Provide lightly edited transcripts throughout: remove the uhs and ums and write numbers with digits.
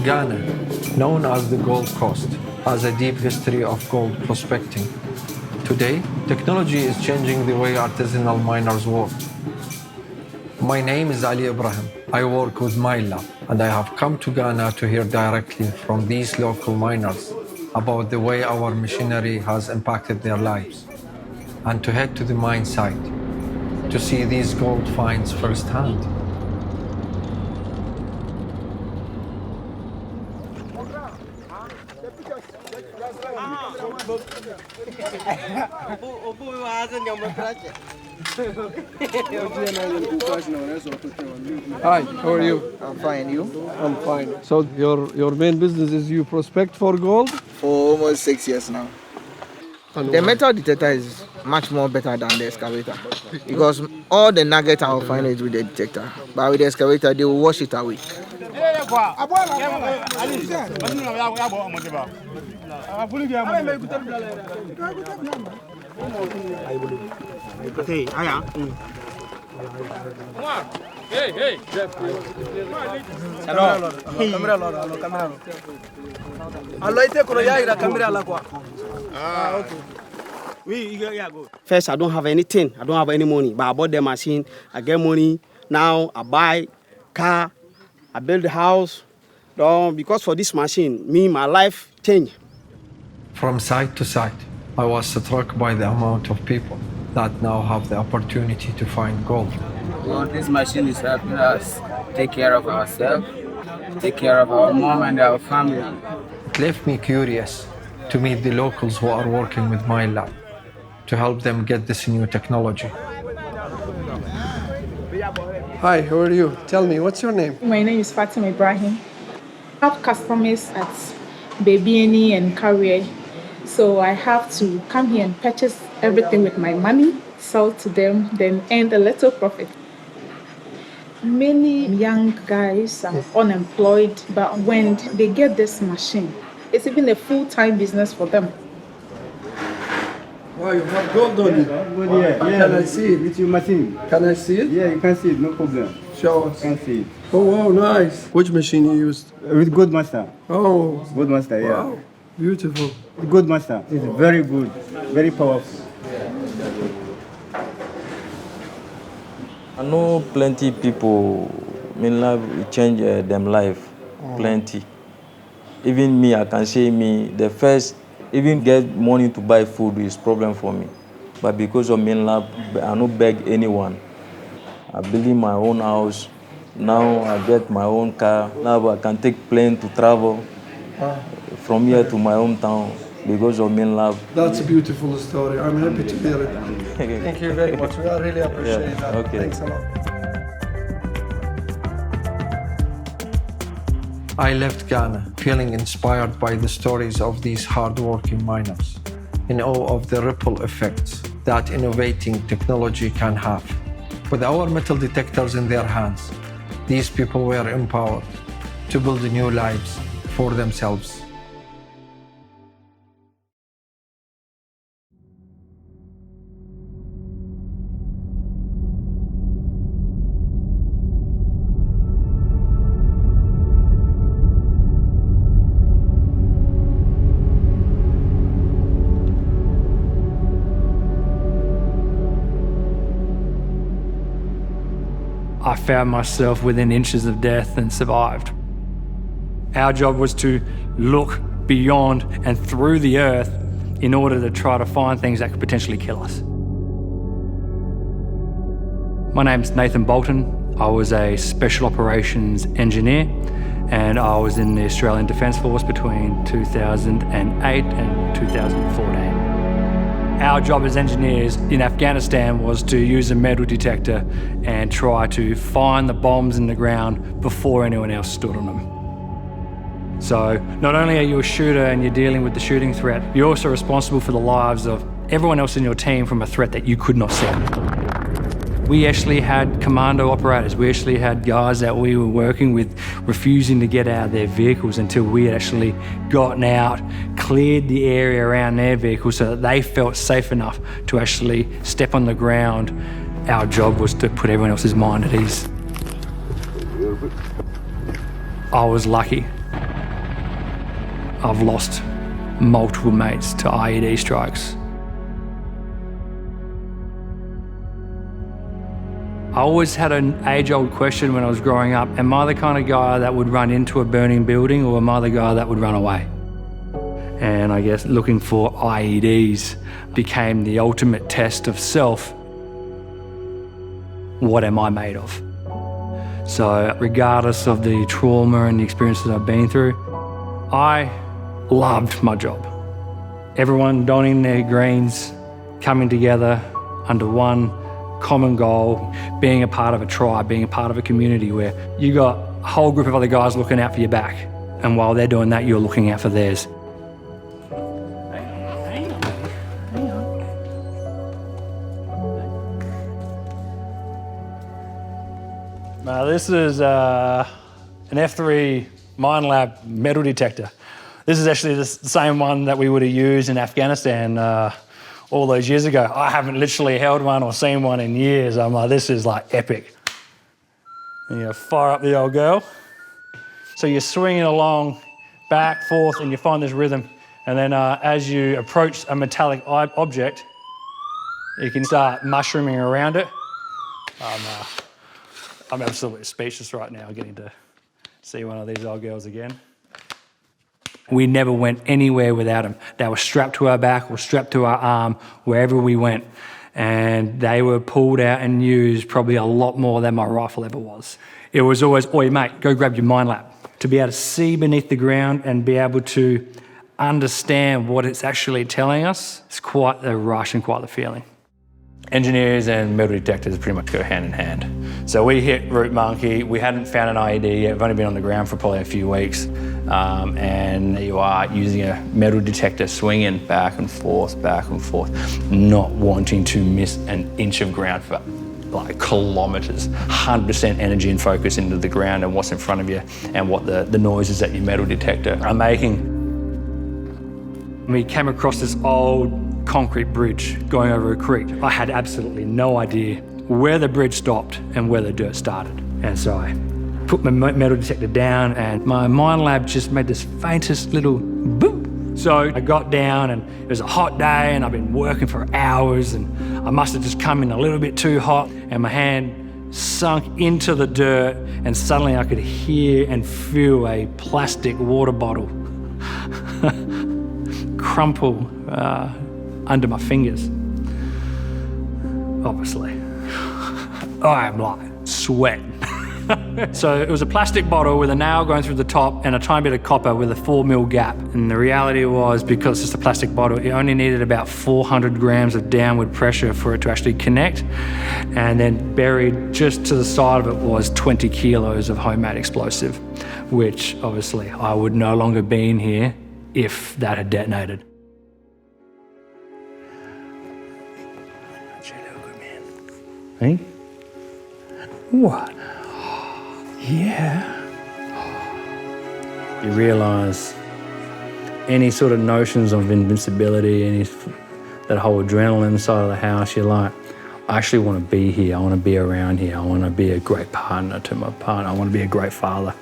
Ghana, known as the Gold Coast, has a deep history of gold prospecting. Today, technology is changing the way artisanal miners work. My name is Ali Ibrahim. I work with Minelab, and I have come to Ghana to hear directly from these local miners about the way our machinery has impacted their lives, and to head to the mine site to see these gold finds firsthand. Hi, how are you? I'm fine, you? I'm fine. So your main business is you prospect for gold? For almost 6 years now. The metal detector is much more better than the excavator because all the nuggets I will find it with the detector, but with the excavator they will wash it away. First, I don't have anything. I don't have any money, but I bought the machine. I get money. Now I buy car. I build the house. Because for this machine, my life changed. From site to site, I was struck by the amount of people that now have the opportunity to find gold. Well, this machine is helping us take care of ourselves, take care of our mom and our family. It left me curious to meet the locals who are working with Minelab to help them get this new technology. Hi, how are you? Tell me, what's your name? My name is Fatima Ibrahim. I have customers at Babiani and Carrier, so I have to come here and purchase everything with my money, sell to them, then earn a little profit. Many young guys are unemployed, but when they get this machine, it's even a full-time business for them. Wow, you have gold on you. Can I see it? With your machine. Can I see it? Yeah, you can see it, no problem. Show us. You can see it. Oh, wow, nice. Which machine you used? With Gold Master. Oh, Gold Master, yeah. wow, beautiful. The Gold Master is very good, very powerful. I know plenty people, Minelab change them life, plenty. Even me, I can say the first, even get money to buy food is problem for me. But because of Minelab, I don't beg anyone. I build my own house. Now I get my own car. Now I can take plane to travel from here to my hometown because of Minelab. That's a beautiful story. I'm happy to hear it. Thank you very much. We really appreciate that. Okay. Thanks a lot. I left Ghana feeling inspired by the stories of these hard-working miners, in awe of the ripple effects that innovating technology can have. With our metal detectors in their hands, these people were empowered to build new lives for themselves. I found myself within inches of death and survived. Our job was to look beyond and through the earth in order to try to find things that could potentially kill us. My name's Nathan Bolton. I was a special operations engineer and I was in the Australian Defence Force between 2008 and 2014. Our job as engineers in Afghanistan was to use a metal detector and try to find the bombs in the ground before anyone else stood on them. So not only are you a shooter and you're dealing with the shooting threat, you're also responsible for the lives of everyone else in your team from a threat that you could not see. We actually had commando operators. We actually had guys that we were working with refusing to get out of their vehicles until we had actually gotten out, cleared the area around their vehicles so that they felt safe enough to actually step on the ground. Our job was to put everyone else's mind at ease. I was lucky. I've lost multiple mates to IED strikes. I always had an age-old question when I was growing up, am I the kind of guy that would run into a burning building or am I the guy that would run away? And I guess looking for IEDs became the ultimate test of self. What am I made of? So regardless of the trauma and the experiences I've been through, I loved my job. Everyone donning their greens, coming together under one common goal, being a part of a tribe, being a part of a community where you got a whole group of other guys looking out for your back. And while they're doing that, you're looking out for theirs. Now this is an F3 Minelab metal detector. This is actually the same one that we would have used in Afghanistan all those years ago. I haven't literally held one or seen one in years. I'm like, this is like epic. And you fire up the old girl. So you're swinging along, back, forth, and you find this rhythm. And then as you approach a metallic object, you can start mushrooming around it. I'm absolutely speechless right now getting to see one of these old girls again. We never went anywhere without them. They were strapped to our back or strapped to our arm wherever we went. And they were pulled out and used probably a lot more than my rifle ever was. It was always, oi mate, go grab your Minelab. To be able to see beneath the ground and be able to understand what it's actually telling us, it's quite the rush and quite the feeling. Engineers and metal detectors pretty much go hand in hand. So we hit Root Monkey. We hadn't found an IED yet. We've only been on the ground for probably a few weeks. And you are using a metal detector, swinging back and forth, not wanting to miss an inch of ground for like kilometers. 100% energy and focus into the ground and what's in front of you and what the noises that your metal detector are making. We came across this old concrete bridge going over a creek. I had absolutely no idea where the bridge stopped and where the dirt started. And so I put my metal detector down and my Minelab just made this faintest little boop. So I got down and it was a hot day and I've been working for hours and I must have just come in a little bit too hot and my hand sunk into the dirt and suddenly I could hear and feel a plastic water bottle crumple under my fingers. Obviously, I'm like sweating. So it was a plastic bottle with a nail going through the top and a tiny bit of copper with a 4mm gap. And the reality was, because it's just a plastic bottle, it only needed about 400 grams of downward pressure for it to actually connect. And then buried just to the side of it was 20 kilos of homemade explosive, which obviously I would no longer be in here if that had detonated. Hey? What? Yeah. You realise any sort of notions of invincibility, that whole adrenaline side of the house, you're like, I actually want to be here. I want to be around here. I want to be a great partner to my partner. I want to be a great father.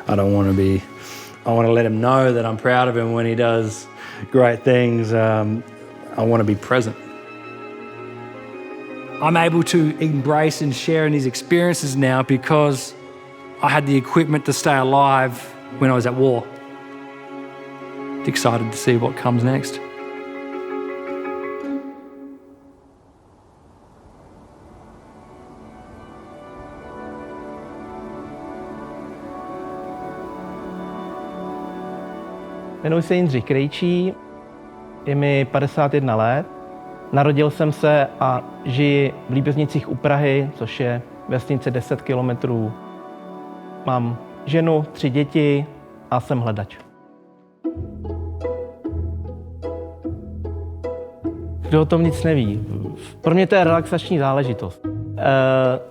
I want to let him know that I'm proud of him when he does great things. I want to be present. I'm able to embrace and share in these experiences now because I had the equipment to stay alive when I was at war. Excited to see what comes next. Jmenuji se Jindřich Krejčí, je mi 51 let. Narodil jsem se a žiji v Líbeznicích u Prahy, což je vesnice 10 kilometrů. Mám ženu, 3 děti a jsem hledač. Kdo o tom nic neví? Pro mě to je relaxační záležitost.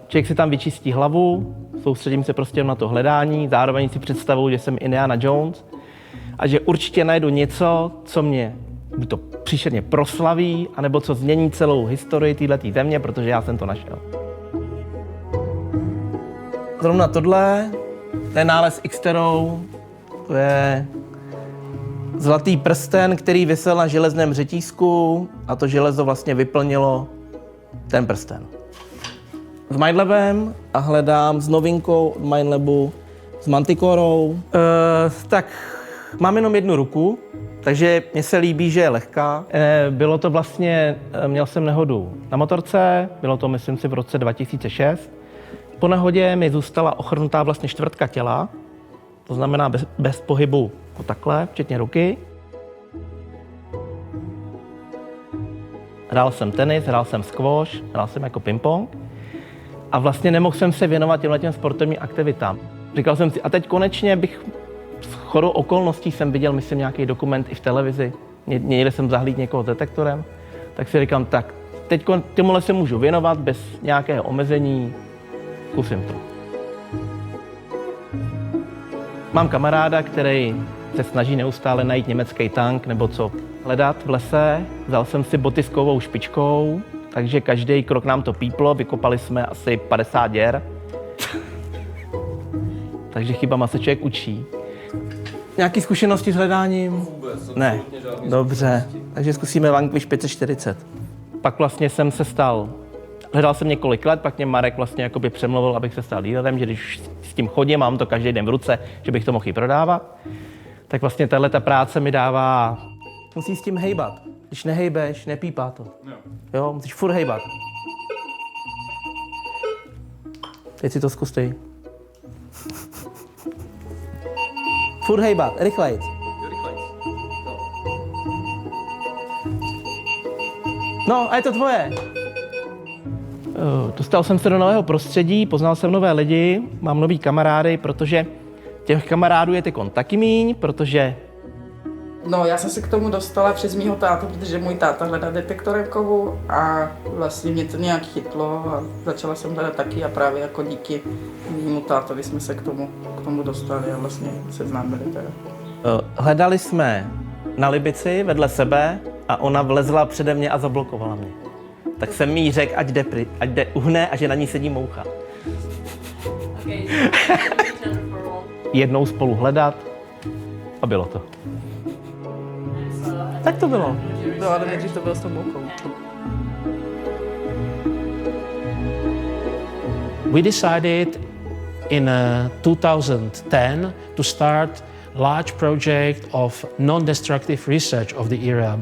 Člověk si tam vyčistí hlavu, soustředím se prostě na to hledání, zároveň si představuji, že jsem Indiana Jones a že určitě najdu něco, co mě buď to příšerně proslaví, anebo co změní celou historii této země, protože já jsem to našel. Zrovna tohle, ten nález Xterou, to je zlatý prsten, který visel na železném řetízku a to železo vlastně vyplnilo ten prsten. S Minelabem a hledám s novinkou od Minelabu s Manticorou. Tak mám jenom jednu ruku, takže mně se líbí, že je lehká. Bylo to vlastně, měl jsem nehodu na motorce, bylo to myslím si v roce 2006. Po nehodě mi zůstala ochrnutá vlastně čtvrtka těla, to znamená bez pohybu jako takhle, včetně ruky. Hrál jsem tenis, hrál jsem squash, hrál jsem jako ping-pong a vlastně nemohl jsem se věnovat těmhletěm sportovním aktivitám. Říkal jsem si, a teď konečně bych shodou okolností jsem viděl, myslím, nějaký dokument i v televizi. Někde jsem zahlídl někoho s detektorem, tak si říkám, tak teď tomuhle se můžu věnovat bez nějakého omezení, zkusím to. Mám kamaráda, který se snaží neustále najít německý tank nebo co hledat v lese. Vzal jsem si boty s kovou špičkou, takže každý krok nám to píplo, vykopali jsme asi 50 děr. Takže chybama se člověk učí. Nějaké zkušenosti s hledáním? Vůbec. Ne. Dobře, takže zkusíme Vanquish 540. Pak vlastně jsem se stal, hledal jsem několik let, pak mě Marek vlastně jakoby přemluvil, abych se stal dealerem, že když s tím chodím, mám to každý den v ruce, že bych to mohl i prodávat. Tak vlastně tahleta práce mi dává, musíš s tím hejbat. Když nehejbeš, nepípá to. Jo, musíš furt hejbat. Teď si to zkusej. Furt hejbat, rychlejc. No, a je to tvoje. Dostal jsem se do nového prostředí, poznal jsem nové lidi, mám nový kamarády, protože těch kamarádů je teď taky míň, protože... No, já jsem se k tomu dostala přes mýho tátu, protože můj táta hledá detektorem kovu a vlastně mě to nějak chytlo a začala jsem hledat taky a právě jako díky mému tátovi jsme se k tomu dostali a vlastně seznámili teda. Hledali jsme na Libici vedle sebe a ona vlezla přede mě a zablokovala mě. Tak jsem jí řekl, ať jde uhne a že na ní sedí moucha. Jednou spolu hledat a bylo to. Tak to bylo. No, ale nejdřív to bylo s tou mouchou. We decided in 2010 to start large project of non-destructive research of the area.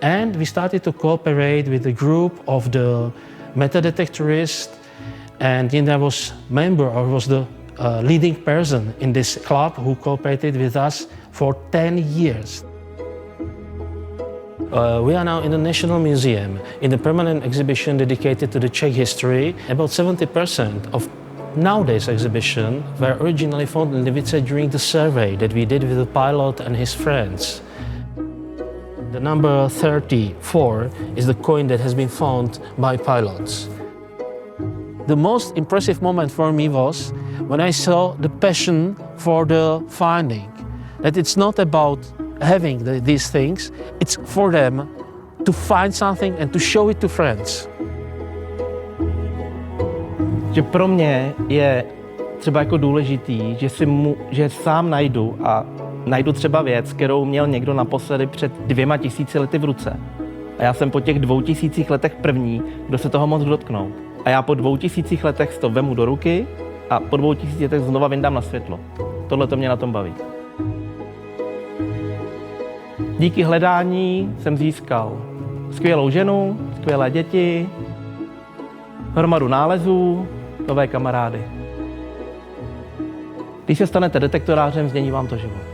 And we started to cooperate with a group of the metadetectorists, and then there was the leading person in this club who cooperated with us for 10 years. We are now in the National Museum in a permanent exhibition dedicated to the Czech history. About 70% of nowadays exhibition were originally found in Libice during the survey that we did with the pilot and his friends. The number 34 is the coin that has been found by pilots. The most impressive moment for me was when I saw the passion for the finding. That it's not about having these things, it's for them to find something and to show it to friends. Že pro mě je třeba jako důležitý, že sám najdu třeba věc, kterou měl někdo naposledy před 2000 lety v ruce. A já jsem po těch 2000 letech první, kdo se toho mohl dotknout. A já po 2000 letech to vemu do ruky a po 2000 letech znova vyndám na světlo. Tohle to mě na tom baví. Díky hledání jsem získal skvělou ženu, skvělé děti, hromadu nálezů, nové kamarády. Když se stanete detektorářem, změní vám to život.